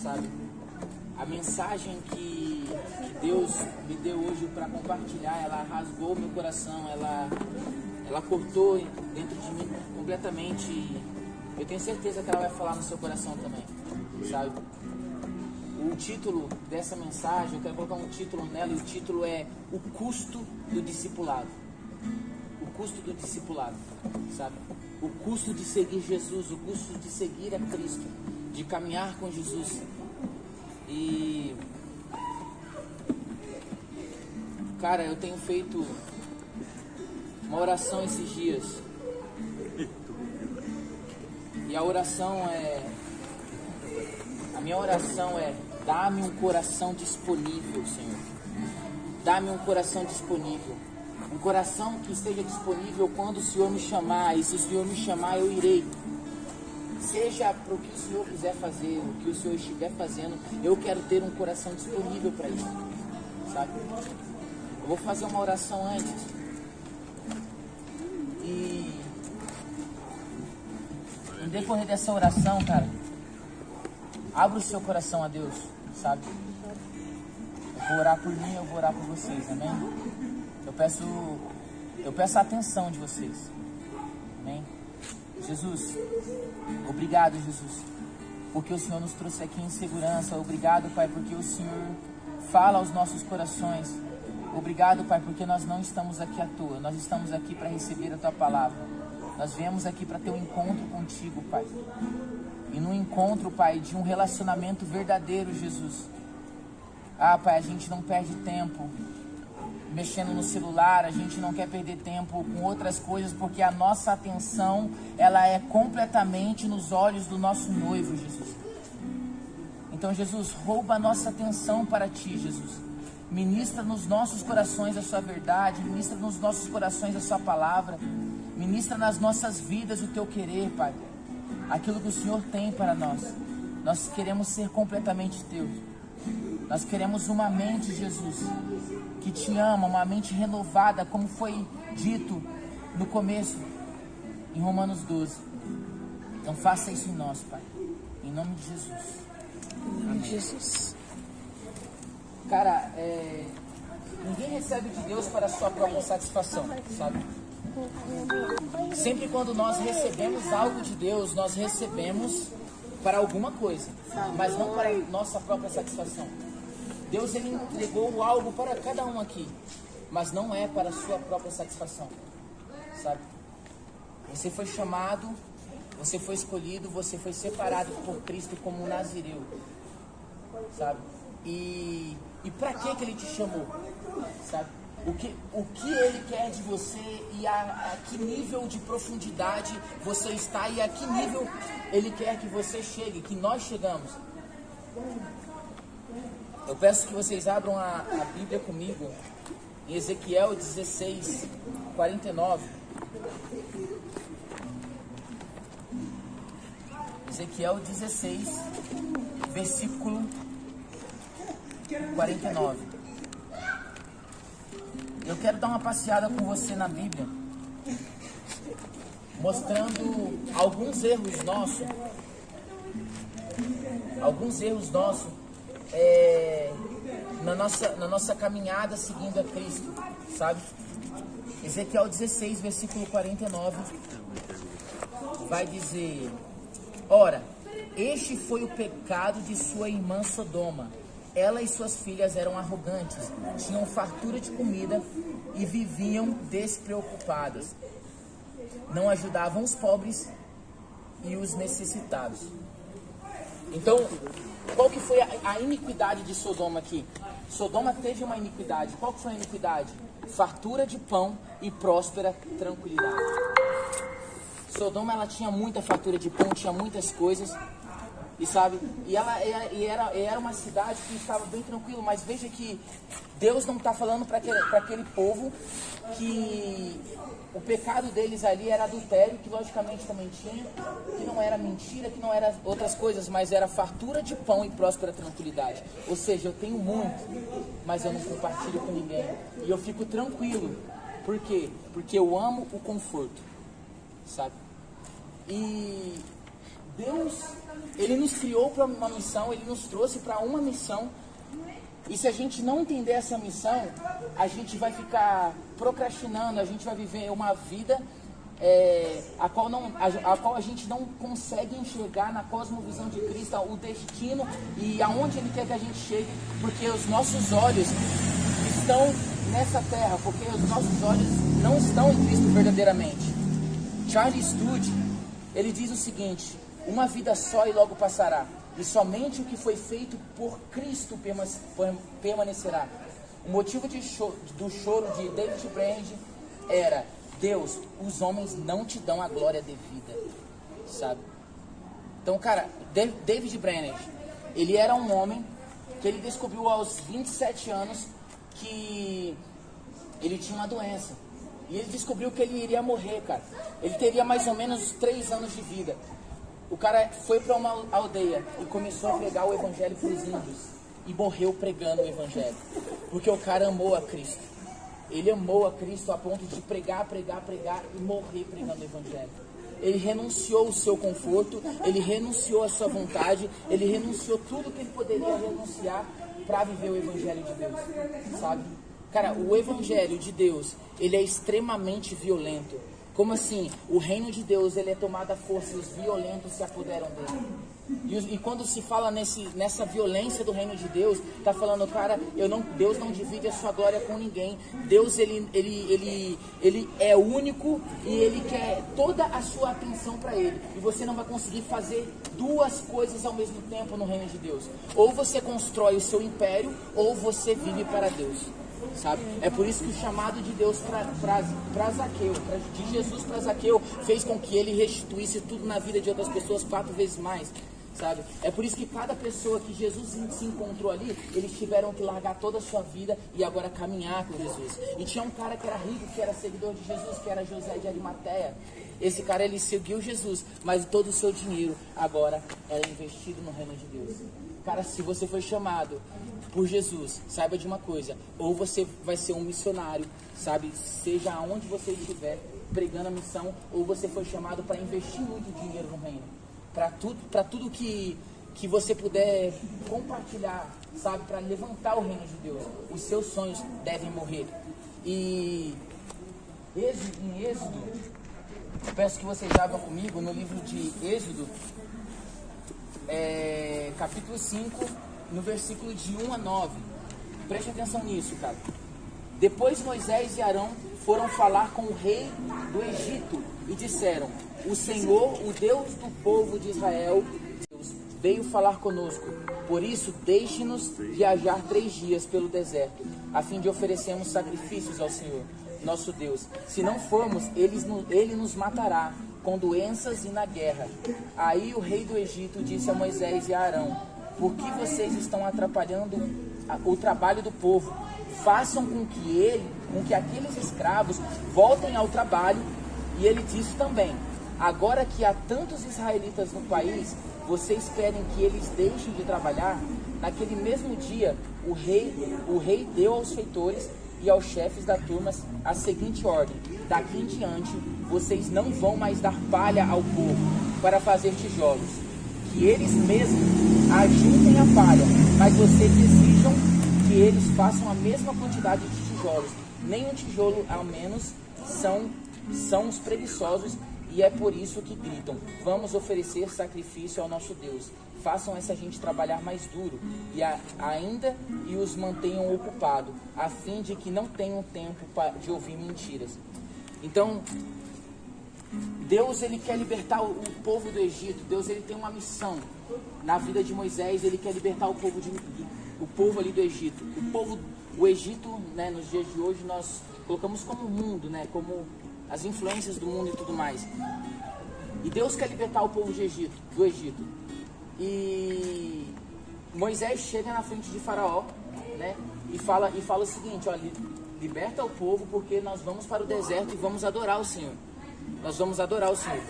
sabe? A mensagem que Deus me deu hoje para compartilhar, ela rasgou meu coração, ela cortou dentro de mim completamente. E eu tenho certeza que ela vai falar no seu coração também, sabe? O título dessa mensagem, eu quero colocar um título nela, e o título é O Custo do Discipulado. O custo do discipulado, sabe? O custo de seguir Jesus, o custo de seguir a Cristo, de caminhar com Jesus. E, cara, eu tenho feito uma oração esses dias. E a minha oração é: dá-me um coração disponível, Senhor. Dá-me um coração disponível. Um coração que esteja disponível quando o Senhor me chamar. E se o Senhor me chamar, eu irei. Seja para o que o Senhor quiser fazer, o que o Senhor estiver fazendo, eu quero ter um coração disponível para isso, sabe? Eu vou fazer uma oração antes. E no decorrer dessa oração, cara, abra o seu coração a Deus, sabe? Eu vou orar por mim, eu vou orar por vocês, amém? Eu peço a atenção de vocês, amém? Jesus, obrigado, Jesus, porque o Senhor nos trouxe aqui em segurança. Obrigado, Pai, porque o Senhor fala aos nossos corações. Obrigado, Pai, porque nós não estamos aqui à toa. Nós estamos aqui para receber a Tua palavra. Nós viemos aqui para ter um encontro contigo, Pai. E no encontro, Pai, de um relacionamento verdadeiro, Jesus. Ah, Pai, a gente não perde tempo mexendo no celular, a gente não quer perder tempo com outras coisas, porque a nossa atenção, ela é completamente nos olhos do nosso noivo, Jesus. Então, Jesus, rouba a nossa atenção para Ti, Jesus. Ministra nos nossos corações a Sua verdade, ministra nos nossos corações a Sua palavra, ministra nas nossas vidas o Teu querer, Pai. Aquilo que o Senhor tem para nós. Nós queremos ser completamente Teus. Nós queremos uma mente, Jesus, que Te ama, uma mente renovada, como foi dito no começo, em Romanos 12. Então faça isso em nós, Pai. Em nome de Jesus. Amém. Jesus. Cara, ninguém recebe de Deus para a sua própria satisfação, sabe? Sempre quando nós recebemos algo de Deus, nós recebemos para alguma coisa, mas não para a nossa própria satisfação. Deus, Ele entregou algo para cada um aqui, mas não é para a sua própria satisfação, sabe? Você foi chamado, você foi escolhido, você foi separado por Cristo como um nazireu, sabe? E para que Ele te chamou, sabe? O que Ele quer de você e a que nível de profundidade você está e a que nível Ele quer que você chegue, que nós chegamos. Eu peço que vocês abram a Bíblia comigo em Ezequiel 16, 49. Ezequiel 16, versículo 49. Eu quero dar uma passeada com você na Bíblia, mostrando alguns erros nossos na nossa caminhada seguindo a Cristo, sabe? Ezequiel 16, versículo 49, vai dizer: ora, este foi o pecado de sua irmã Sodoma. Ela e suas filhas eram arrogantes, tinham fartura de comida e viviam despreocupadas. Não ajudavam os pobres e os necessitados. Então, qual que foi a iniquidade de Sodoma aqui? Sodoma teve uma iniquidade. Qual que foi a iniquidade? Fartura de pão e próspera tranquilidade. Sodoma, ela tinha muita fartura de pão, tinha muitas coisas. E sabe, era uma cidade que estava bem tranquilo, mas veja que Deus não está falando para aquele povo que o pecado deles ali era adultério, que logicamente também tinha, que não era mentira, que não era outras coisas, mas era fartura de pão e próspera tranquilidade. Ou seja, eu tenho muito, mas eu não compartilho com ninguém. E eu fico tranquilo. Por quê? Porque eu amo o conforto, sabe? E Deus, Ele nos criou para uma missão, Ele nos trouxe para uma missão. E se a gente não entender essa missão, a gente vai ficar procrastinando, a gente vai viver uma vida a qual a gente não consegue enxergar na cosmovisão de Cristo o destino e aonde Ele quer que a gente chegue, porque os nossos olhos estão nessa terra, porque os nossos olhos não estão em Cristo verdadeiramente. Charles Studi, ele diz o seguinte: uma vida só e logo passará, e somente o que foi feito por Cristo permanecerá. O motivo do choro de David Brainerd era: Deus, os homens não te dão a glória devida, sabe? Então, cara, David Brainerd, ele era um homem que ele descobriu aos 27 anos que ele tinha uma doença. E ele descobriu que ele iria morrer, cara. Ele teria mais ou menos 3 anos de vida. O cara foi para uma aldeia e começou a pregar o evangelho para os índios. E morreu pregando o evangelho. Porque o cara amou a Cristo. Ele amou a Cristo a ponto de pregar e morrer pregando o evangelho. Ele renunciou o seu conforto, ele renunciou a sua vontade, ele renunciou tudo que ele poderia renunciar para viver o evangelho de Deus, sabe? Cara, o evangelho de Deus, ele é extremamente violento. Como assim? O reino de Deus, ele é tomado à força e os violentos se apoderam dele. E quando se fala nessa violência do reino de Deus, tá falando, cara, Deus não divide a sua glória com ninguém. Deus, ele é único e ele quer toda a sua atenção para ele. E você não vai conseguir fazer 2 coisas ao mesmo tempo no reino de Deus. Ou você constrói o seu império, ou você vive para Deus. Sabe? É por isso que o chamado de Deus para Zaqueu, de Jesus para Zaqueu, fez com que ele restituísse tudo na vida de outras pessoas 4 vezes mais, sabe? É por isso que cada pessoa que Jesus se encontrou ali, eles tiveram que largar toda a sua vida e agora caminhar com Jesus. E tinha um cara que era rico, que era seguidor de Jesus, que era José de Arimateia. Esse cara, ele seguiu Jesus, mas todo o seu dinheiro agora era investido no reino de Deus. Cara, se você foi chamado por Jesus, saiba de uma coisa: ou você vai ser um missionário, sabe? Seja aonde você estiver pregando a missão, ou você foi chamado para investir muito dinheiro no reino. Para tudo que você puder compartilhar, sabe? Para levantar o reino de Deus. Os seus sonhos devem morrer. E em Êxodo, peço que vocês abram comigo no livro de Êxodo, capítulo 5, no versículo de 1 a 9. Preste atenção nisso, cara. Depois Moisés e Arão foram falar com o rei do Egito e disseram: o Senhor, o Deus do povo de Israel, Deus, veio falar conosco. Por isso, deixe-nos viajar 3 dias pelo deserto, a fim de oferecermos sacrifícios ao Senhor, nosso Deus. Se não formos, ele nos matará com doenças e na guerra. Aí o rei do Egito disse a Moisés e a Arão: por que vocês estão atrapalhando o trabalho do povo? Façam com que aqueles escravos voltem ao trabalho. E ele disse também: agora que há tantos israelitas no país, vocês querem que eles deixem de trabalhar? Naquele mesmo dia, o rei deu aos feitores e aos chefes da turma a seguinte ordem: daqui em diante, vocês não vão mais dar palha ao povo para fazer tijolos. Que eles mesmos ajuntem a palha, mas vocês exijam que eles façam a mesma quantidade de tijolos. Nem um tijolo ao menos são os preguiçosos, e é por isso que gritam: vamos oferecer sacrifício ao nosso Deus. Façam essa gente trabalhar mais duro e os mantenham ocupados, a fim de que não tenham tempo de ouvir mentiras. Então, Deus, ele quer libertar o povo do Egito. Deus, ele tem uma missão na vida de Moisés. Ele quer libertar o povo ali do Egito. O Egito, né, nos dias de hoje nós colocamos como mundo, né, como as influências do mundo e tudo mais. E Deus quer libertar o povo do Egito. E Moisés chega na frente de Faraó, né, e fala o seguinte: olha, liberta o povo, porque nós vamos para o deserto e vamos adorar o Senhor. Nós vamos adorar o Senhor.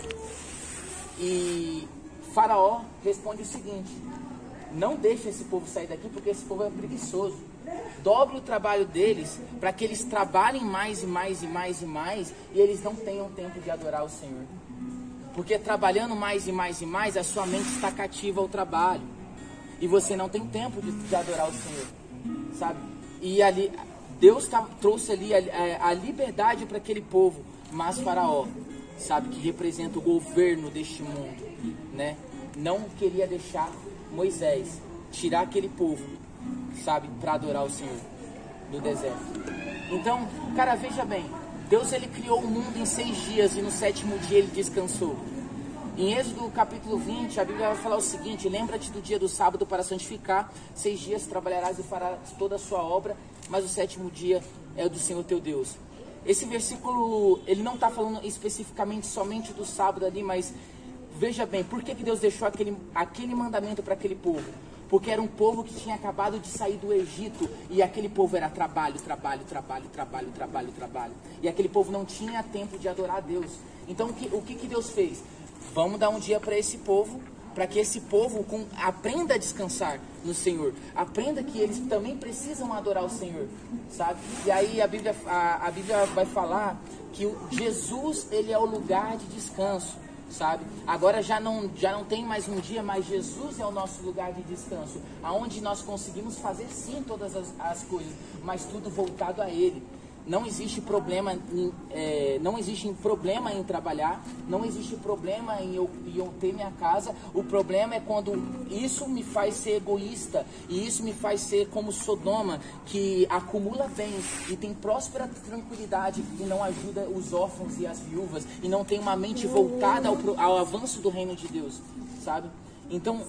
E Faraó responde o seguinte: não deixe esse povo sair daqui, porque esse povo é preguiçoso. Dobre o trabalho deles, para que eles trabalhem mais e mais e mais e mais, e eles não tenham tempo de adorar o Senhor. Porque trabalhando mais e mais e mais, a sua mente está cativa ao trabalho. E você não tem tempo de adorar o Senhor, sabe? E ali, Deus trouxe ali a liberdade para aquele povo. Mas Faraó, sabe, que representa o governo deste mundo, né? Não queria deixar Moisés tirar aquele povo, sabe, para adorar o Senhor no deserto. Então, cara, veja bem, Deus ele criou o mundo em 6 dias e no 7º dia ele descansou. Em Êxodo capítulo 20, a Bíblia vai falar o seguinte: lembra-te do dia do sábado para santificar, 6 dias trabalharás e farás toda a sua obra, mas o 7º dia é o do Senhor teu Deus. Esse versículo, ele não está falando especificamente somente do sábado ali, mas veja bem, por que Deus deixou aquele mandamento para aquele povo? Porque era um povo que tinha acabado de sair do Egito e aquele povo era trabalho, trabalho, trabalho, trabalho, trabalho, trabalho. E aquele povo não tinha tempo de adorar a Deus. Então o que Deus fez? Vamos dar um dia para esse povo, para que esse povo aprenda a descansar no Senhor. Aprenda que eles também precisam adorar o Senhor, sabe? E aí a Bíblia vai falar que Jesus, ele é o lugar de descanso, sabe? Agora já não tem mais um dia, mas Jesus é o nosso lugar de descanso, aonde nós conseguimos fazer sim todas as coisas, mas tudo voltado a Ele. Não existe problema em trabalhar, não existe problema em eu ter minha casa. O problema é quando isso me faz ser egoísta e isso me faz ser como Sodoma, que acumula bens e tem próspera tranquilidade e não ajuda os órfãos e as viúvas e não tem uma mente voltada ao avanço do reino de Deus, sabe? Então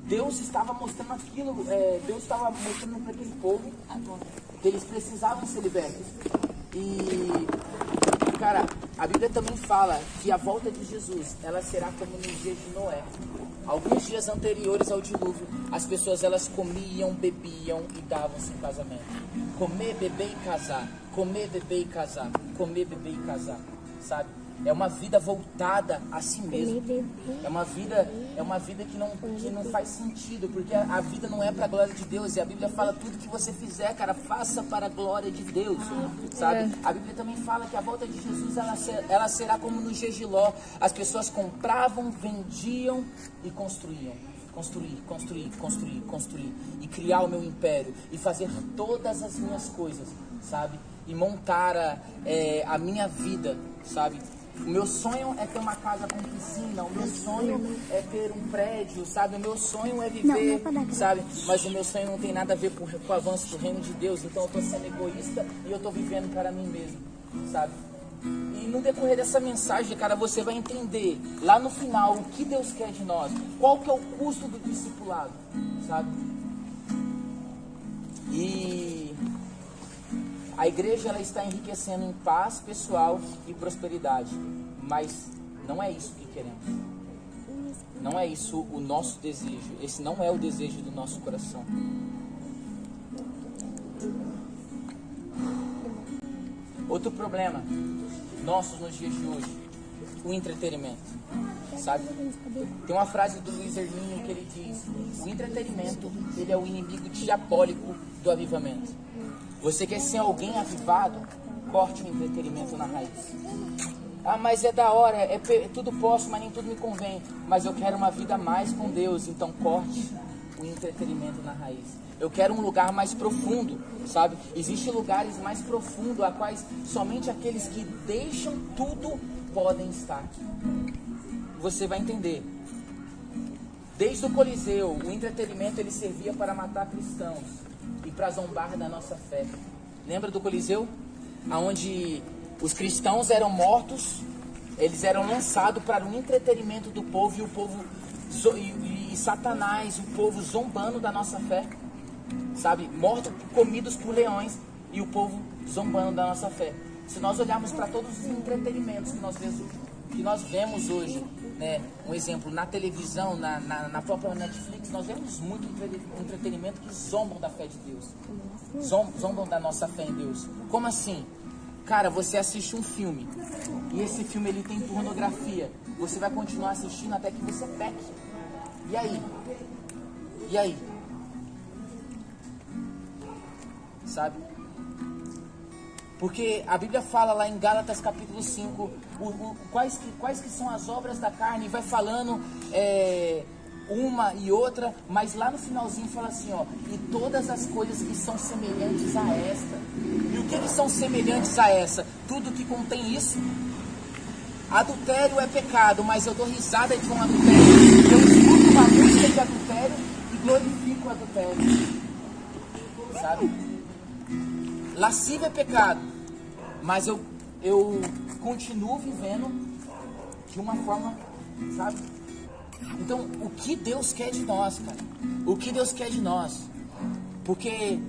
Deus estava mostrando aquilo, Deus estava mostrando para aquele povo que eles precisavam ser libertos. E, cara, a Bíblia também fala que a volta de Jesus, ela será como nos dias de Noé. Alguns dias anteriores ao dilúvio, as pessoas elas comiam, bebiam e davam-se em casamento. Comer, beber e casar. Comer, beber e casar. Comer, beber e casar, sabe? É uma vida voltada a si mesmo. É uma vida que não faz sentido, porque a vida não é para a glória de Deus. E a Bíblia fala: tudo que você fizer, cara, faça para a glória de Deus, sabe? A Bíblia também fala que a volta de Jesus ela será como no dias de Ló. As pessoas compravam, vendiam e construíam. Construir e criar o meu império e fazer todas as minhas coisas, sabe? E montar a minha vida, sabe? O meu sonho é ter uma casa com piscina, o meu sonho é ter um prédio, sabe? O meu sonho é viver, sabe? Mas o meu sonho não tem nada a ver com o avanço do reino de Deus. Então eu tô sendo egoísta e eu tô vivendo para mim mesmo, sabe? E no decorrer dessa mensagem, cara, você vai entender lá no final o que Deus quer de nós, qual que é o custo do discipulado, sabe? E a igreja ela está enriquecendo em paz pessoal e prosperidade, mas não é isso que queremos. Não é isso o nosso desejo. Esse não é o desejo do nosso coração. Outro problema nosso nos dias de hoje, o entretenimento, sabe? Tem uma frase do Luiz Hermínio que ele diz: o entretenimento, ele é o inimigo diabólico do avivamento. Você quer ser alguém avivado? Corte o entretenimento na raiz. Ah, mas é da hora, tudo posso, mas nem tudo me convém. Mas eu quero uma vida mais com Deus, então corte o entretenimento na raiz. Eu quero um lugar mais profundo, sabe? Existem lugares mais profundos, a quais somente aqueles que deixam tudo podem estar. Você vai entender. Desde o Coliseu, o entretenimento ele servia para matar cristãos e para zombar da nossa fé. Lembra do Coliseu? Onde os cristãos eram mortos, eles eram lançados para o entretenimento do povo, e o povo e Satanás, o povo zombando da nossa fé, sabe? Mortos, comidos por leões, e o povo zombando da nossa fé. Se nós olharmos para todos os entretenimentos que nós vemos hoje, né? Um exemplo, na televisão, na própria Netflix, nós vemos muito entretenimento que zombam da fé de Deus, zombam da nossa fé em Deus. Como assim? Cara, você assiste um filme e esse filme ele tem pornografia, você vai continuar assistindo até que você peque. E aí? E aí? Sabe? Porque a Bíblia fala lá em Gálatas capítulo 5, quais que são as obras da carne, e vai falando uma e outra, mas lá no finalzinho fala assim, ó, e todas as coisas que são semelhantes a esta. E o que são semelhantes a essa? Tudo que contém isso. Adultério é pecado, mas eu dou risada de um adultério. Eu escuto uma música de adultério e glorifico o adultério. Sabe? Lascívia é pecado, mas eu continuo vivendo de uma forma, sabe? Então, o que Deus quer de nós, cara? O que Deus quer de nós? Porque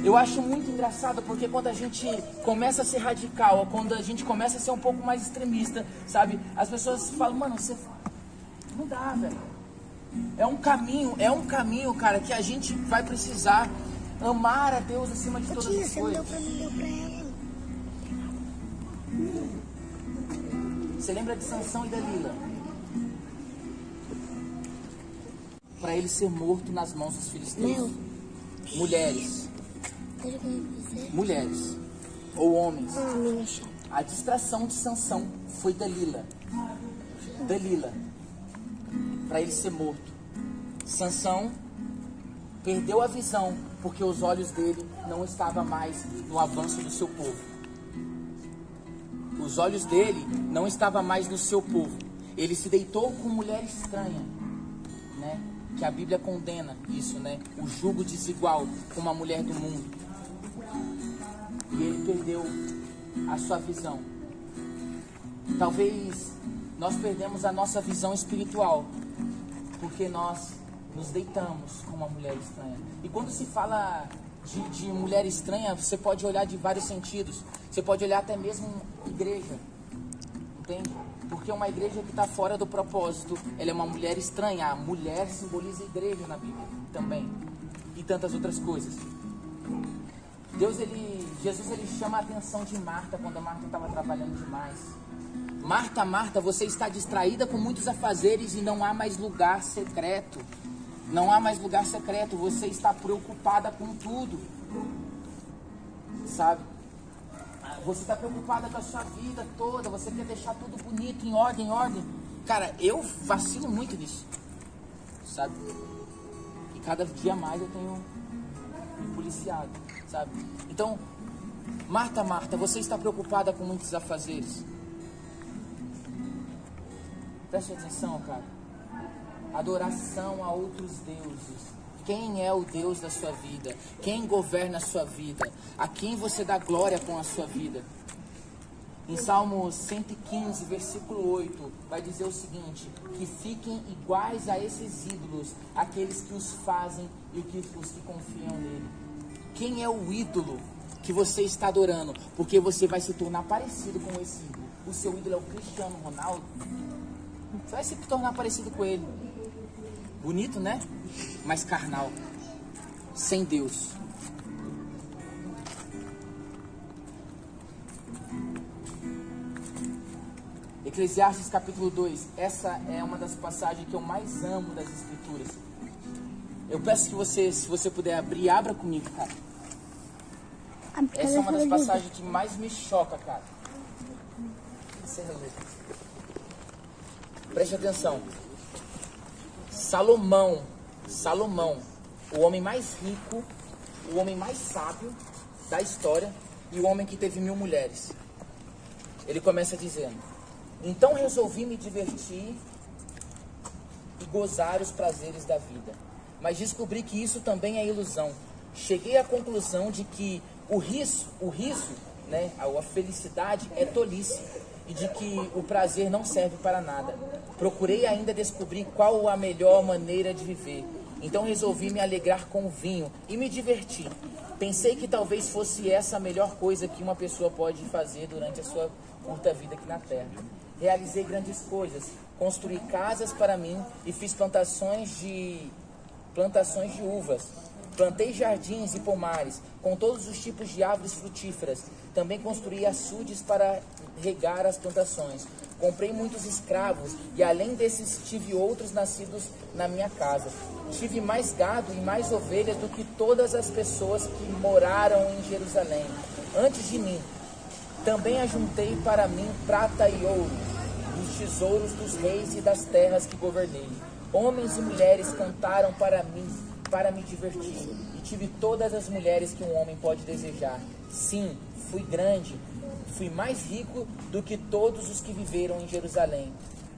eu acho muito engraçado, porque quando a gente começa a ser radical, quando a gente começa a ser um pouco mais extremista, sabe? As pessoas falam, mano, você não dá, velho. É um caminho, cara, que a gente vai precisar amar a Deus acima de todas as coisas. Você lembra de Sansão e Dalila? Para ele ser morto nas mãos dos filisteus. Mulheres ou homens. A distração de Sansão foi Dalila, para ele ser morto. Sansão perdeu a visão porque os olhos dele não estavam mais no avanço do seu povo. Os olhos dele não estavam mais no seu povo. Ele se deitou com mulher estranha, né? Que a Bíblia condena isso, né? O jugo desigual com uma mulher do mundo. E ele perdeu a sua visão. Talvez nós perdemos a nossa visão espiritual porque nós nos deitamos com uma mulher estranha. E quando se fala de mulher estranha, você pode olhar de vários sentidos. Você pode olhar até mesmo igreja, entende? Porque uma igreja que está fora do propósito, ela é uma mulher estranha. A mulher simboliza a igreja na Bíblia também. E tantas outras coisas. Jesus ele chama a atenção de Marta quando a Marta estava trabalhando demais. Marta, Marta, você está distraída com muitos afazeres e não há mais lugar secreto. Não há mais lugar secreto. Você está preocupada com tudo. Sabe? Você está preocupada com a sua vida toda. Você quer deixar tudo bonito, em ordem. Cara, eu vacilo muito nisso. Sabe? E cada dia mais eu tenho me policiado. Sabe? Então, Marta, Marta, você está preocupada com muitos afazeres. Preste atenção, cara. Adoração a outros deuses. Quem é o Deus da sua vida? Quem governa a sua vida? A quem você dá glória com a sua vida? Em Salmos 115, versículo 8, vai dizer o seguinte: que fiquem iguais a esses ídolos, aqueles que os fazem e os que confiam nele. Quem é o ídolo que você está adorando? Porque você vai se tornar parecido com esse ídolo. O seu ídolo é o Cristiano Ronaldo. Você vai se tornar parecido com ele. Bonito, né? Mas carnal. Sem Deus. Eclesiastes capítulo 2. Essa é uma das passagens que eu mais amo das Escrituras. Eu peço que você, se você puder abrir, abra comigo, cara. Essa é uma das passagens que mais me choca, cara. Preste atenção. Salomão, o homem mais rico, o homem mais sábio da história e o homem que teve 1000 mulheres. Ele começa dizendo: então resolvi me divertir e gozar os prazeres da vida, mas descobri que isso também é ilusão. Cheguei à conclusão de que o riso, né, a felicidade é tolice e de que o prazer não serve para nada. Procurei ainda descobrir qual a melhor maneira de viver. Então resolvi me alegrar com o vinho e me divertir. Pensei que talvez fosse essa a melhor coisa que uma pessoa pode fazer durante a sua curta vida aqui na Terra. Realizei grandes coisas, construí casas para mim e fiz plantações de uvas. Plantei jardins e pomares com todos os tipos de árvores frutíferas. Também construí açudes para regar as plantações. Comprei muitos escravos e além desses tive outros nascidos na minha casa. Tive mais gado e mais ovelhas do que todas as pessoas que moraram em Jerusalém. antes de mim. Também ajuntei para mim prata e ouro, dos tesouros dos reis e das terras que governei. Homens e mulheres cantaram para mim, para me divertir, e tive todas as mulheres que um homem pode desejar. Sim, fui grande, fui mais rico do que todos os que viveram em Jerusalém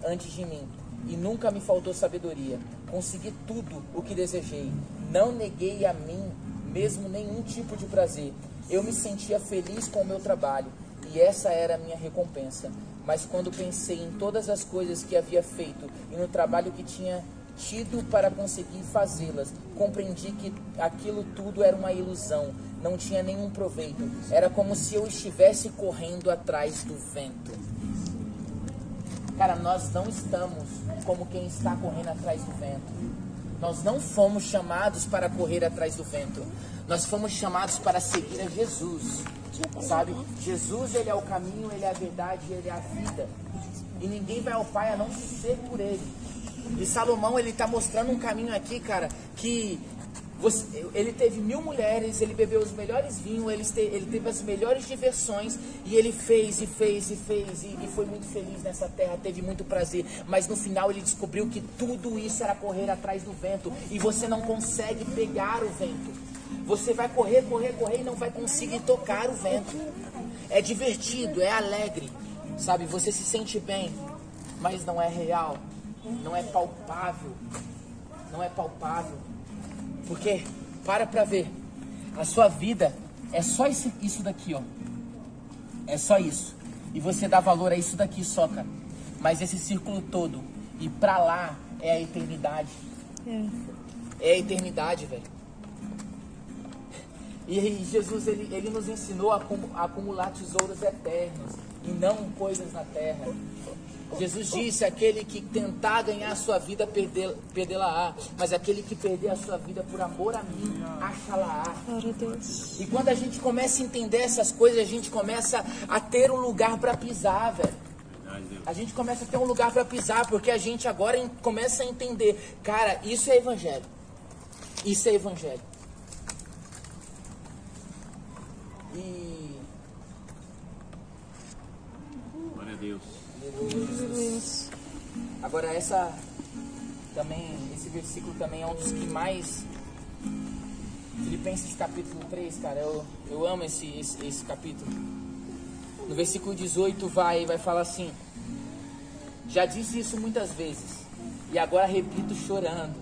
antes de mim, e nunca me faltou sabedoria. Consegui tudo o que desejei, não neguei a mim mesmo nenhum tipo de prazer. Eu me sentia feliz com o meu trabalho, e essa era a minha recompensa. Mas quando pensei em todas as coisas que havia feito e no trabalho que tinha tido para conseguir fazê-las, compreendi que aquilo tudo era uma ilusão, não tinha nenhum proveito. Era como se eu estivesse correndo atrás do vento. Cara, nós não estamos como quem está correndo atrás do vento. Nós não fomos chamados para correr atrás do vento. Nós fomos chamados para seguir a Jesus. Sabe? Jesus, ele é o caminho, ele é a verdade, ele é a vida. E ninguém vai ao Pai a não ser por ele. E Salomão, ele está mostrando um caminho aqui, cara, que ele teve 1000 mulheres, ele bebeu os melhores vinhos, ele teve as melhores diversões, e ele fez e foi muito feliz nessa terra, teve muito prazer, mas no final ele descobriu que tudo isso era correr atrás do vento, e você não consegue pegar o vento. Você vai correr e não vai conseguir tocar o vento. É divertido, é alegre, sabe? Você se sente bem, mas não é real, não é palpável, não é palpável. Porque, para ver, a sua vida é só isso daqui, ó. É só isso. E você dá valor a isso daqui só, cara. Mas esse círculo todo, e pra lá, é a eternidade. É a eternidade, velho. E Jesus, ele nos ensinou a acumular tesouros eternos e não coisas na terra. Jesus disse: aquele que tentar ganhar a sua vida, perdê-la-á. Mas aquele que perder a sua vida por amor a mim, achá-la-á. E quando a gente começa a entender essas coisas, a gente começa a ter um lugar para pisar, velho. A gente começa a ter um lugar para pisar, porque a gente agora começa a entender. Cara, isso é evangelho. Isso é evangelho. E... glória a Deus. Jesus. Agora esse versículo também é um dos que mais... Filipenses capítulo 3, cara, eu amo esse capítulo. No versículo 18 vai falar assim: já disse isso muitas vezes, e agora repito chorando.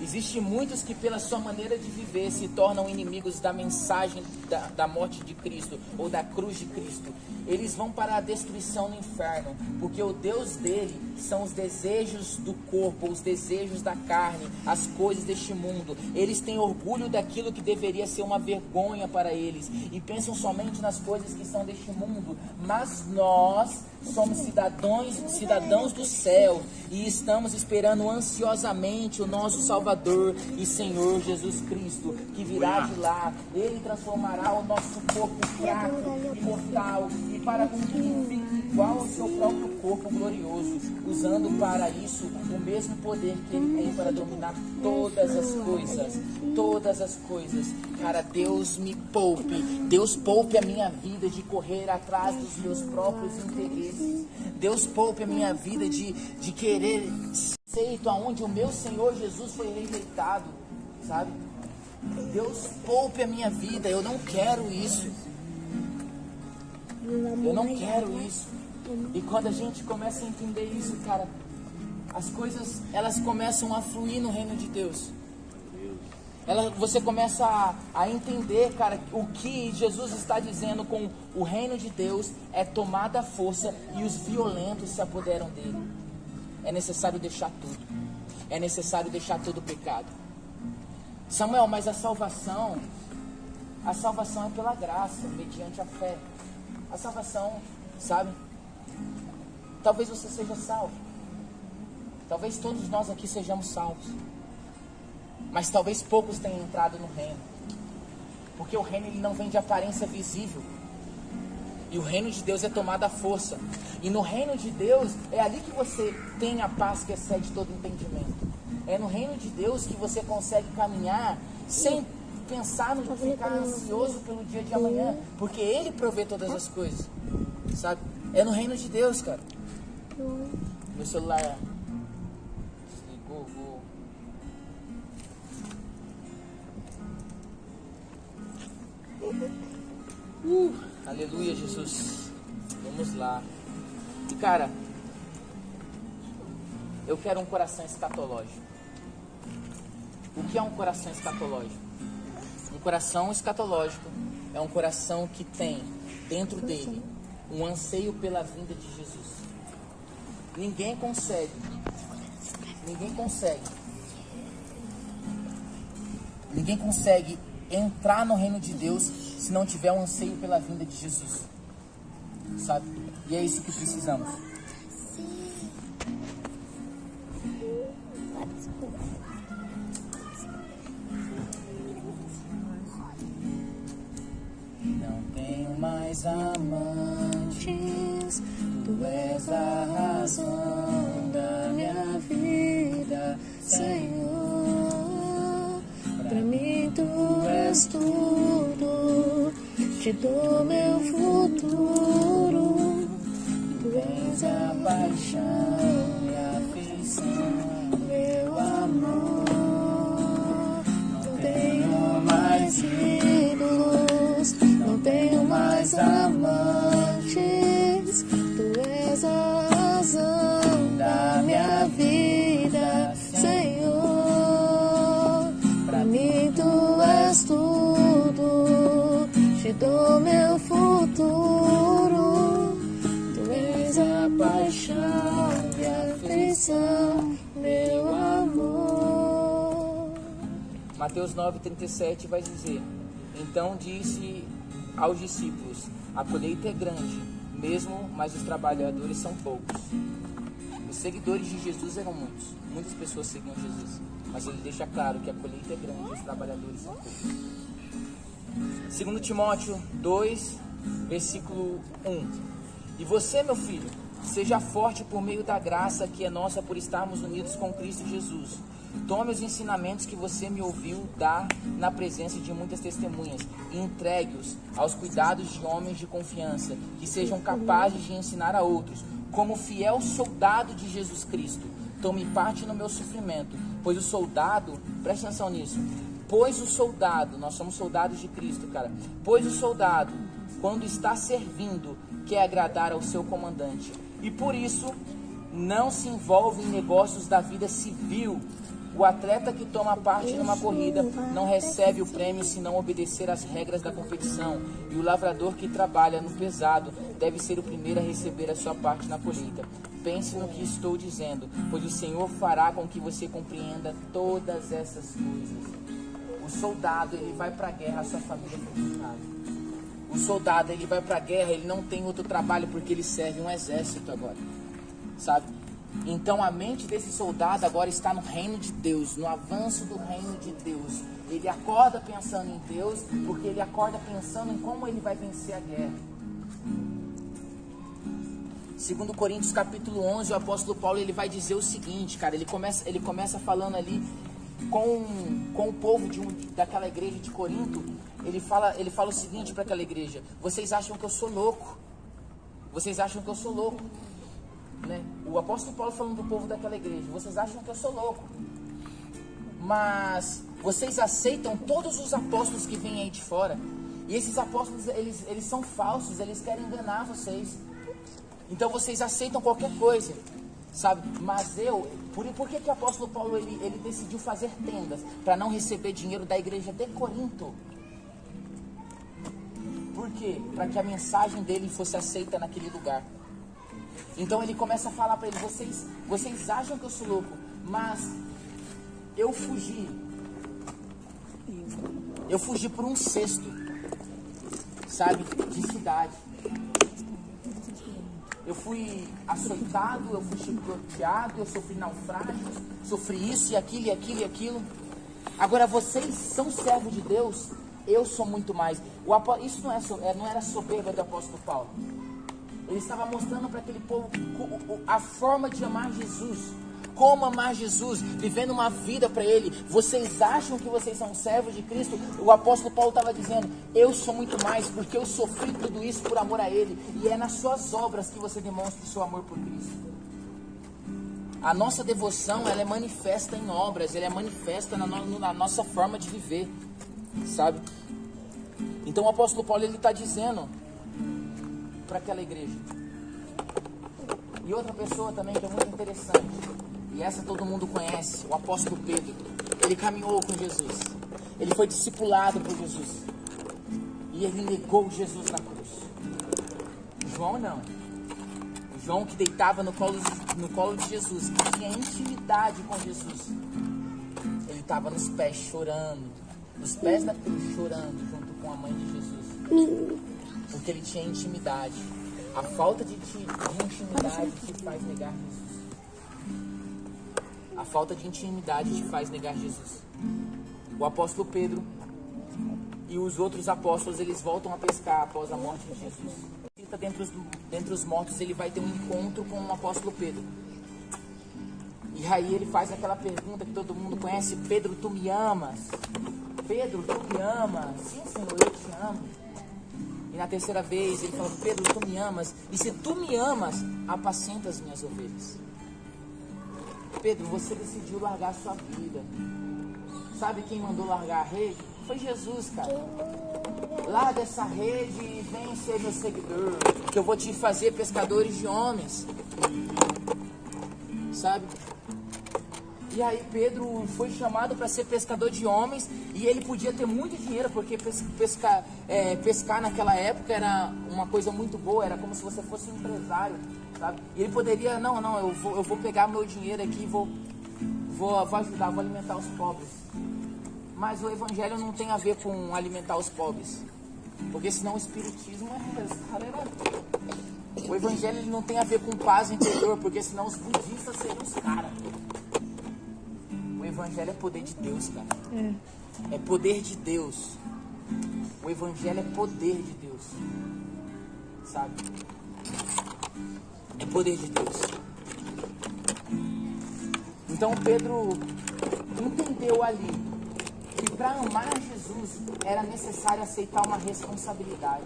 Existem muitos que pela sua maneira de viver se tornam inimigos da mensagem da morte de Cristo ou da cruz de Cristo. Eles vão para a destruição no inferno, porque o Deus dele são os desejos do corpo, os desejos da carne, as coisas deste mundo. Eles têm orgulho daquilo que deveria ser uma vergonha para eles e pensam somente nas coisas que são deste mundo. Mas nós somos cidadãos do céu e estamos esperando ansiosamente o nosso Salvador e Senhor Jesus Cristo, que virá de lá. Ele transformará o nosso corpo fraco e mortal, e para que fique igual ao seu próprio corpo glorioso, usando para isso o mesmo poder que ele tem para dominar todas as coisas. Todas as coisas. Cara, Deus me poupe. Deus poupe a minha vida de correr atrás dos meus próprios interesses. Deus poupe a minha vida de querer ser aceito aonde o meu Senhor Jesus foi rejeitado, sabe? Deus poupe a minha vida. Eu não quero isso. Eu não quero isso. E quando a gente começa a entender isso, cara, as coisas, elas começam a fluir no reino de Deus. Você começa a entender, cara, o que Jesus está dizendo com o reino de Deus é tomada a força e os violentos se apoderam dele. É necessário deixar tudo. É necessário deixar todo o pecado. Samuel, mas a salvação é pela graça, mediante a fé. A salvação, sabe? Talvez você seja salvo. Talvez todos nós aqui sejamos salvos. Mas talvez poucos tenham entrado no reino. Porque o reino ele não vem de aparência visível. E o reino de Deus é tomada à força. E no reino de Deus é ali que você tem a paz que excede todo entendimento. É no reino de Deus que você consegue caminhar sem pensar no ficar ansioso pelo dia de amanhã, porque Ele provê todas as coisas, sabe? É no reino de Deus, cara. Meu celular desligou, aleluia, Jesus. Vamos lá. E cara, eu quero um coração escatológico. O que é um coração escatológico? Um coração escatológico é um coração que tem dentro dele um anseio pela vinda de Jesus. Ninguém consegue entrar no reino de Deus se não tiver um anseio pela vinda de Jesus, sabe? E é isso que precisamos. Não tenho mais amantes, tu és a razão da minha vida, Senhor. Pra mim tu és tudo, te dou meu futuro. Tu és a paixão e a afeição, meu amor. Não tenho mais ídolos, não tenho mais amantes. Tu és a razão da minha vida, Senhor. Pra mim tu és tudo, te dou meu futuro. Tu és a paixão e a afeição, meu amor. Mateus 9:37 vai dizer: então disse aos discípulos: a colheita é grande mesmo, mas os trabalhadores são poucos. Os seguidores de Jesus eram muitos, muitas pessoas seguiam Jesus, mas ele deixa claro que a colheita é grande, os trabalhadores são poucos. 2 Timóteo 2, versículo 1. E você, meu filho, seja forte por meio da graça que é nossa por estarmos unidos com Cristo Jesus. Tome os ensinamentos que você me ouviu dar na presença de muitas testemunhas e entregue-os aos cuidados de homens de confiança, que sejam capazes de ensinar a outros. Como fiel soldado de Jesus Cristo, tome parte no meu sofrimento, pois o soldado, presta atenção nisso, pois o soldado, nós somos soldados de Cristo, cara, pois o soldado, quando está servindo, quer agradar ao seu comandante, e por isso não se envolve em negócios da vida civil. O atleta que toma parte numa corrida não recebe o prêmio se não obedecer às regras da competição. E o lavrador que trabalha no pesado deve ser o primeiro a receber a sua parte na colheita. Pense no que estou dizendo, pois o Senhor fará com que você compreenda todas essas coisas. O soldado, ele vai para a guerra, a sua família fica em casa. O soldado, ele vai para a guerra, ele não tem outro trabalho porque ele serve um exército agora, sabe? Então a mente desse soldado agora está no reino de Deus, no avanço do reino de Deus. Ele acorda pensando em Deus, porque ele acorda pensando em como ele vai vencer a guerra. 2 Coríntios capítulo 11, o apóstolo Paulo ele vai dizer o seguinte, cara, ele começa falando ali com o povo daquela igreja de Corinto. Ele fala o seguinte para aquela igreja: vocês acham que eu sou louco? Vocês acham que eu sou louco? Né? O apóstolo Paulo falando do povo daquela igreja: vocês acham que eu sou louco, mas vocês aceitam todos os apóstolos que vêm aí de fora, e esses apóstolos eles são falsos, eles querem enganar vocês, então vocês aceitam qualquer coisa, sabe? Mas por que o apóstolo Paulo ele decidiu fazer tendas para não receber dinheiro da igreja de Corinto? Por quê? Para que a mensagem dele fosse aceita naquele lugar. Então ele começa a falar para eles: vocês acham que eu sou louco, mas eu fugi por um cesto, sabe, de cidade. Eu fui açoitado, eu fui chicoteado, eu sofri naufrágios, sofri isso e aquilo e aquilo e aquilo. Agora vocês são servos de Deus, eu sou muito mais. Isso não era soberba do apóstolo Paulo. Ele estava mostrando para aquele povo a forma de amar Jesus, como amar Jesus, vivendo uma vida para Ele. Vocês acham que vocês são servos de Cristo? O apóstolo Paulo estava dizendo, eu sou muito mais, porque eu sofri tudo isso por amor a Ele. E é nas suas obras que você demonstra o seu amor por Cristo. A nossa devoção, ela é manifesta em obras, ela é manifesta na nossa forma de viver, sabe? Então o apóstolo Paulo, ele está dizendo para aquela igreja. E outra pessoa também que é muito interessante, e essa todo mundo conhece, o apóstolo Pedro. Ele caminhou com Jesus, ele foi discipulado por Jesus, e ele negou Jesus na cruz. João não. João, que deitava no colo de Jesus, que tinha intimidade com Jesus, ele estava nos pés chorando, nos pés da cruz chorando, junto com a mãe de Jesus, porque ele tinha intimidade. A falta de intimidade te faz negar Jesus. A falta de intimidade te faz negar Jesus. O apóstolo Pedro e os outros apóstolos, eles voltam a pescar após a morte de Jesus. Dentre os mortos, ele vai ter um encontro com o apóstolo Pedro. E aí ele faz aquela pergunta que todo mundo conhece: Pedro, tu me amas? Pedro, tu me amas? Sim, Senhor, eu te amo. E na terceira vez ele fala: Pedro, tu me amas? E se tu me amas, apacenta as minhas ovelhas. Pedro, você decidiu largar a sua vida. Sabe quem mandou largar a rede? Foi Jesus, cara. Larga essa rede e vem ser meu seguidor, que eu vou te fazer pescadores de homens. Sabe? E aí Pedro foi chamado para ser pescador de homens, e ele podia ter muito dinheiro, porque pescar naquela época era uma coisa muito boa, era como se você fosse um empresário, sabe? E ele poderia, eu vou pegar meu dinheiro aqui e vou ajudar, vou alimentar os pobres. Mas o evangelho não tem a ver com alimentar os pobres, porque senão o espiritismo o evangelho ele não tem a ver com paz interior, porque senão os budistas seriam os caras. O evangelho é poder de Deus, cara. É poder de Deus. O evangelho é poder de Deus, sabe? É poder de Deus. Então Pedro entendeu ali que para amar Jesus era necessário aceitar uma responsabilidade.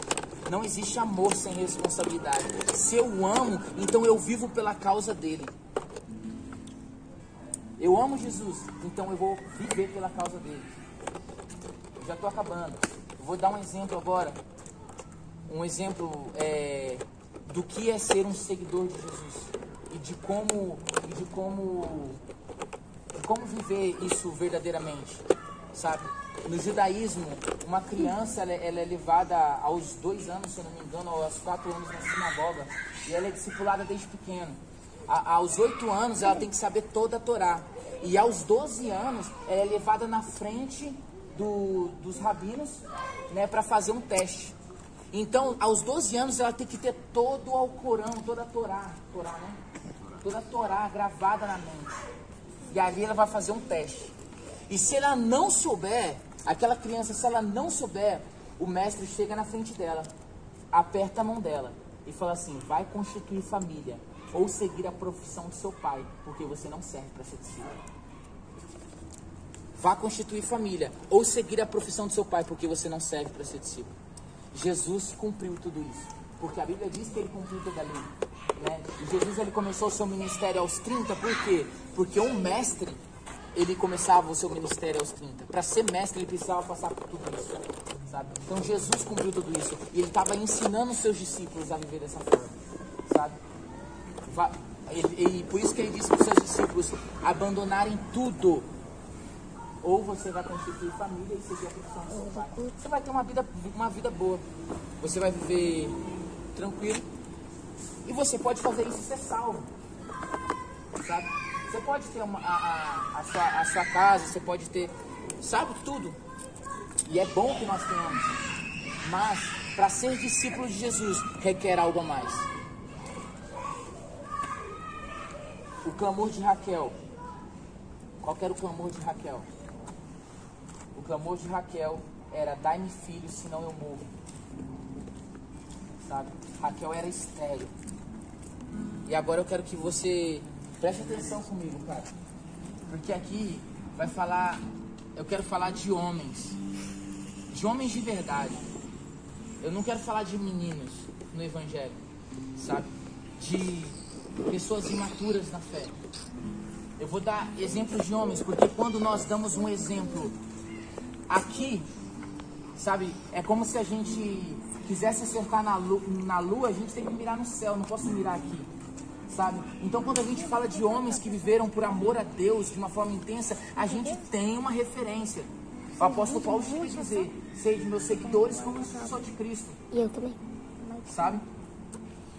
Não existe amor sem responsabilidade. Se eu amo, então eu vivo pela causa dele. Eu amo Jesus, então eu vou viver pela causa dele. Eu já estou acabando. Eu vou dar um exemplo agora. Um exemplo do que é ser um seguidor de Jesus. E de como viver isso verdadeiramente. Sabe? No judaísmo, uma criança ela é levada aos 2 anos, se eu não me engano, ou aos 4 anos na sinagoga, e ela é discipulada desde pequeno. Aos 8 anos ela tem que saber toda a Torá, e aos 12 anos ela é levada na frente dos rabinos, né, para fazer um teste. Então, aos 12 anos ela tem que ter todo o Alcorão, toda a Torá, né? Toda a Torá gravada na mente. E ali ela vai fazer um teste. E se ela não souber, aquela criança, se ela não souber, o mestre chega na frente dela, aperta a mão dela e fala assim: vai constituir família ou seguir a profissão de seu pai, porque você não serve para ser discípulo. Vá constituir família ou seguir a profissão de seu pai, porque você não serve para ser discípulo. Jesus cumpriu tudo isso, porque a Bíblia diz que ele cumpriu toda a lei, né? E Jesus ele começou o seu ministério aos 30, por quê? Porque um mestre, ele começava o seu ministério aos 30. Para ser mestre, ele precisava passar por tudo isso, sabe? Então Jesus cumpriu tudo isso. E ele estava ensinando os seus discípulos a viver dessa forma, sabe? E por isso que ele disse para os seus discípulos abandonarem tudo. Ou você vai constituir família e seguir a profissão do seu pai. Você vai ter uma vida boa. Você vai viver tranquilo. E você pode fazer isso e ser salvo, sabe? Você pode ter a sua casa, você pode ter, sabe, tudo. E é bom que nós tenhamos. Mas, para ser discípulo de Jesus, requer algo a mais. O clamor de Raquel. Qual era o clamor de Raquel? O clamor de Raquel era: dai-me filho, senão eu morro. Sabe? Raquel era estéril. E agora eu quero que você Preste atenção comigo, cara. Porque aqui vai falar, eu quero falar de homens de verdade. Eu não quero falar de meninos no evangelho, sabe? De pessoas imaturas na fé. Eu vou dar exemplos de homens, porque quando nós damos um exemplo aqui, sabe, é como se a gente quisesse acertar na lua, a gente tem que mirar no céu, não posso mirar aqui, sabe? Então quando a gente fala de homens que viveram por amor a Deus de uma forma intensa, a gente tem uma referência. O apóstolo Paulo chega a dizer: sei de meus seguidores como eu sou de Cristo. E eu também. Sabe?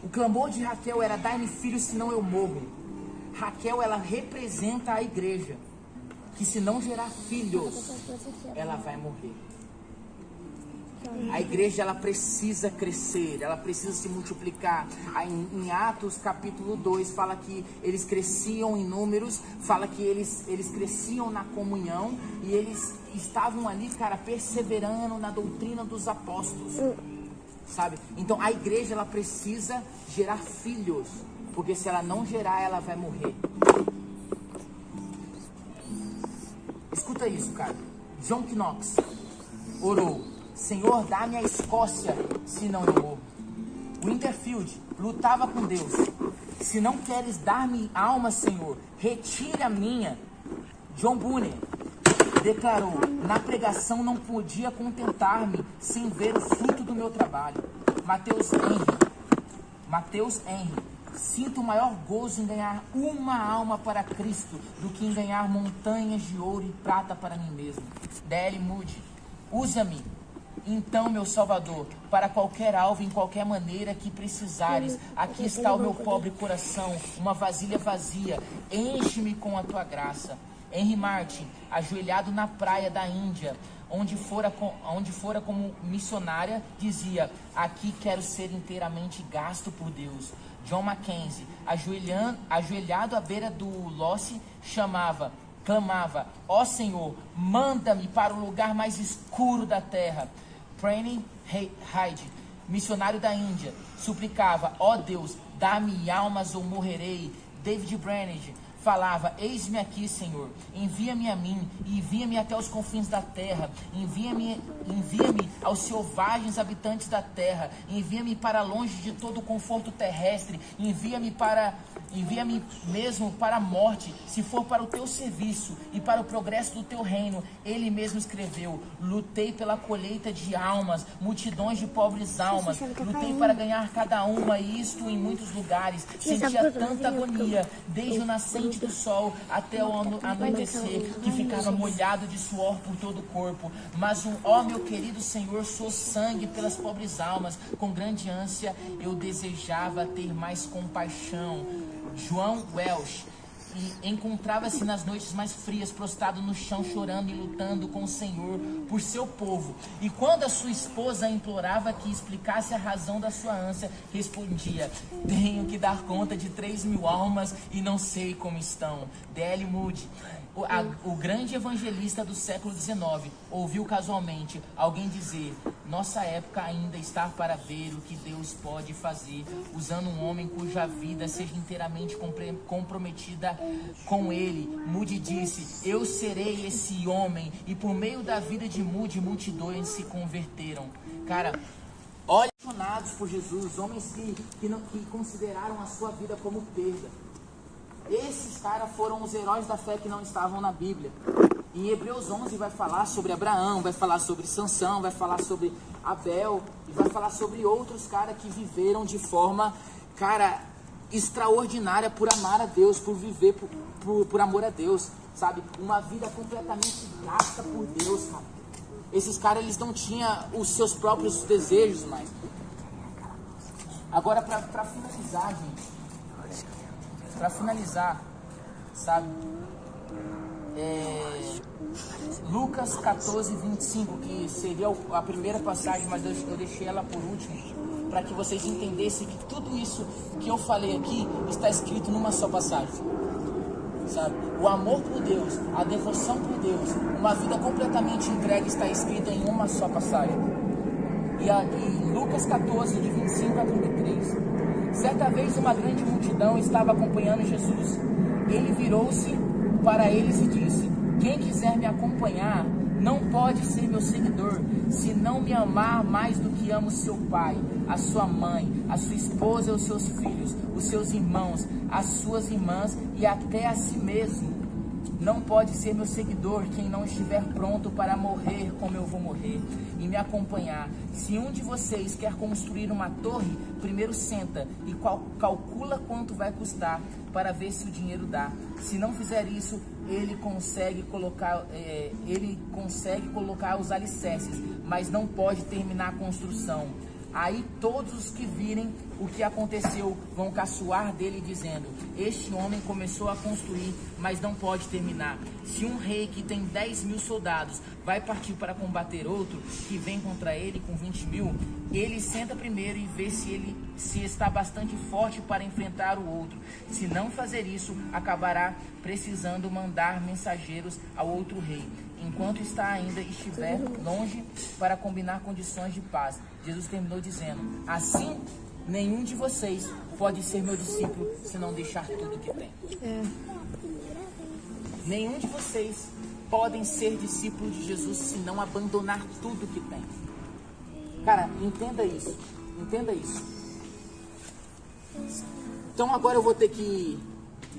O clamor de Raquel era: dai-me filho, senão eu morro. Raquel, ela representa a igreja, que se não gerar filhos, ela vai morrer. A igreja, ela precisa crescer, ela precisa se multiplicar. Aí, em Atos capítulo 2 fala que eles cresciam em números, fala que eles cresciam na comunhão e eles estavam ali, cara, perseverando na doutrina dos apóstolos, sabe? Então a igreja, ela precisa gerar filhos, porque se ela não gerar, ela vai morrer. Escuta isso, cara. John Knox orou: Senhor, dá-me a Escócia, senão eu morro. Winterfield lutava com Deus: se não queres dar-me alma, Senhor, retire a minha. John Bunyan declarou: na pregação não podia contentar-me sem ver o fruto do meu trabalho. Mateus Henry: sinto maior gozo em ganhar uma alma para Cristo do que em ganhar montanhas de ouro e prata para mim mesmo. D.L. Moody: usa-me então, meu Salvador, para qualquer alvo, em qualquer maneira que precisares. Aqui está o meu pobre coração, uma vasilha vazia. Enche-me com a tua graça. Henry Martin, ajoelhado na praia da Índia, onde fora como missionária, dizia: aqui quero ser inteiramente gasto por Deus. John Mackenzie, ajoelhado à beira do Losse, clamava: ó Senhor, manda-me para o lugar mais escuro da terra. Prane Hyde, missionário da Índia, suplicava: ó Deus, dá-me almas ou morrerei. David Brainerd falava: eis-me aqui, Senhor, envia-me a mim, e envia-me até os confins da terra, envia-me aos selvagens habitantes da terra, envia-me para longe de todo o conforto terrestre, envia-me mesmo para a morte, se for para o teu serviço e para o progresso do teu reino. Ele mesmo escreveu: lutei pela colheita de almas, multidões de pobres almas, lutei para ganhar cada uma, e isto em muitos lugares, sentia tanta agonia, desde o nascente do sol até o anoitecer, que ficava molhado de suor por todo o corpo. Mas meu querido Senhor, sou sangue pelas pobres almas, com grande ânsia eu desejava ter mais compaixão. João Welsh encontrava-se nas noites mais frias, prostrado no chão, chorando e lutando com o Senhor por seu povo. E quando a sua esposa implorava que explicasse a razão da sua ânsia, respondia: tenho que dar conta de 3.000 almas e não sei como estão. D.L. Moody, o grande evangelista do século XIX, ouviu casualmente alguém dizer: nossa época ainda está para ver o que Deus pode fazer usando um homem cuja vida seja inteiramente comprometida com ele. Moody disse: eu serei esse homem. E por meio da vida de Moody, multidões se converteram. Cara, olha, apaixonados por Jesus, homens que consideraram a sua vida como perda. Esses caras foram os heróis da fé que não estavam na Bíblia. Em Hebreus 11 vai falar sobre Abraão, vai falar sobre Sansão, vai falar sobre Abel, e vai falar sobre outros caras que viveram de forma, cara, extraordinária por amar a Deus, por viver por amor a Deus, sabe? Uma vida completamente gasta por Deus, cara. Esses caras, eles não tinham os seus próprios desejos, mas... Agora, pra finalizar, gente, pra finalizar, sabe? Lucas 14, 25, que seria a primeira passagem, mas eu deixei ela por último, para que vocês entendessem que tudo isso que eu falei aqui está escrito numa só passagem, sabe? O amor por Deus, a devoção por Deus, uma vida completamente entregue está escrita em uma só passagem. E Lucas 14, de 25 a 33. Certa vez uma grande multidão estava acompanhando Jesus. Ele virou-se para eles e disse: quem quiser me acompanhar não pode ser meu seguidor se não me amar mais do que ama o seu pai, a sua mãe, a sua esposa e os seus filhos, os seus irmãos, as suas irmãs e até a si mesmo. Não pode ser meu seguidor quem não estiver pronto para morrer como eu vou morrer e me acompanhar. Se um de vocês quer construir uma torre, primeiro senta e calcula quanto vai custar para ver se o dinheiro dá. Se não fizer isso, ele consegue colocar os alicerces, mas não pode terminar a construção. Aí todos os que virem o que aconteceu vão caçoar dele, dizendo: este homem começou a construir, mas não pode terminar. Se um rei que tem 10.000 soldados vai partir para combater outro que vem contra ele com 20.000, ele senta primeiro e vê se está bastante forte para enfrentar o outro. Se não fazer isso, acabará precisando mandar mensageiros ao outro rei, enquanto estiver longe, para combinar condições de paz. Jesus terminou dizendo: assim, nenhum de vocês pode ser meu discípulo se não deixar tudo que tem. Nenhum de vocês podem ser discípulo de Jesus se não abandonar tudo que tem. Cara, entenda isso. Entenda isso. Então agora eu vou ter que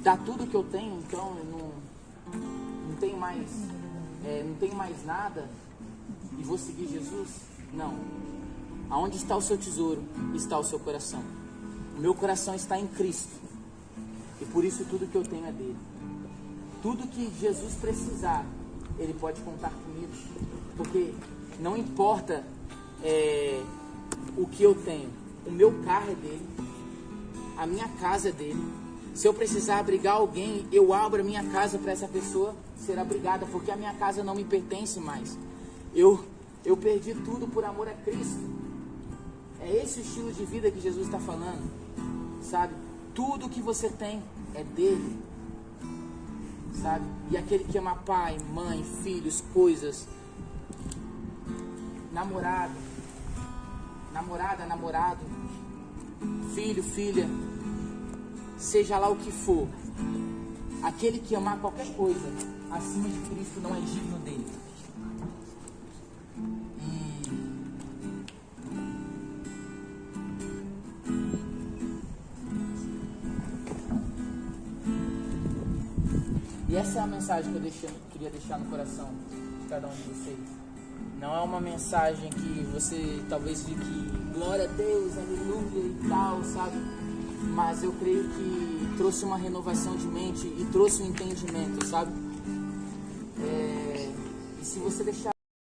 dar tudo que eu tenho, então eu não tenho mais nada e vou seguir Jesus? Não. Aonde está o seu tesouro, está o seu coração. O meu coração está em Cristo. E por isso tudo que eu tenho é dele. Tudo que Jesus precisar, ele pode contar comigo. Porque não importa o que eu tenho. O meu carro é dele. A minha casa é dele. Se eu precisar abrigar alguém, eu abro a minha casa para essa pessoa ser abrigada, porque a minha casa não me pertence mais. Eu perdi tudo por amor a Cristo. É esse o estilo de vida que Jesus está falando, sabe? Tudo que você tem é dele, sabe? E aquele que ama pai, mãe, filhos, coisas, namorado, filho, filha, seja lá o que for, aquele que amar qualquer coisa acima de Cristo não é digno dele. E essa é a mensagem que eu queria deixar no coração de cada um de vocês. Não é uma mensagem que você talvez fique glória a Deus, aleluia e tal, sabe? Mas eu creio que trouxe uma renovação de mente e trouxe um entendimento, sabe? E se você deixar